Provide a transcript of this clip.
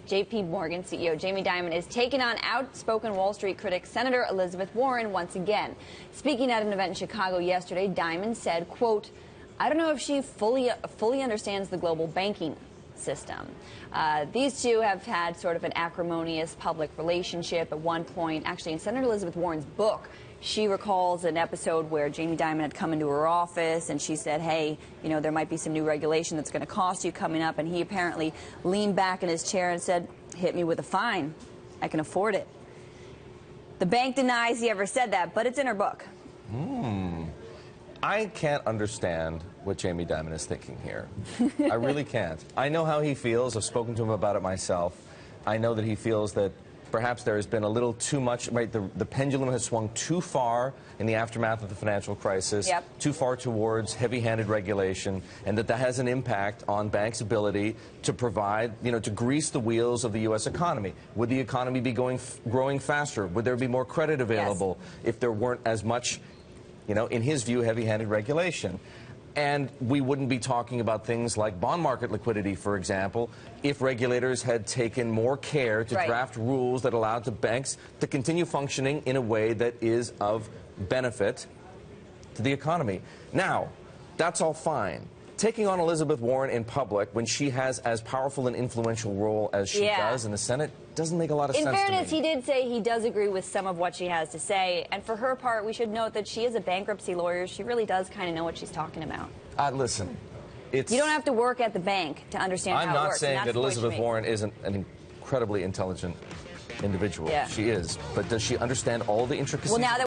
JPMorgan CEO Jamie Dimon is taking on outspoken Wall Street critic Senator Elizabeth Warren once again. Speaking at an event in Chicago yesterday, Dimon said, quote, "I don't know if she fully understands the global banking system." These two have had sort of an acrimonious public relationship at one point. Actually, in Senator Elizabeth Warren's book, she recalls an episode where Jamie Dimon had come into her office and she said, hey, you know, there might be some new regulation that's going to cost you coming up. And he apparently leaned back in his chair and said, hit me with a fine. I can afford it. The bank denies he ever said that, but it's in her book. I can't understand what Jamie Dimon is thinking here. I really can't. I know how he feels. I've spoken to him about it myself. I know that he feels that perhaps there has been a little too much, right? The pendulum has swung too far in the aftermath of the financial crisis, too far towards heavy-handed regulation, and that has an impact on banks' ability to provide, you know, to grease the wheels of the U.S. economy. Would the economy be growing faster? Would there be more credit available if there weren't as much, you know, in his view, heavy-handed regulation? And we wouldn't be talking about things like bond market liquidity, for example, if regulators had taken more care to draft rules that allowed the banks to continue functioning in a way that is of benefit to the economy. Now, that's all fine. Taking on Elizabeth Warren in public when she has as powerful an influential role as she does in the Senate doesn't make a lot of sense to me. In fairness, he did say he does agree with some of what she has to say. And for her part, we should note that she is a bankruptcy lawyer. She really does kind of know what she's talking about. Listen, you don't have to work at the bank to understand how it works. I'm not saying that Elizabeth Warren isn't an incredibly intelligent individual. She is. But does she understand all the intricacies? Well, now that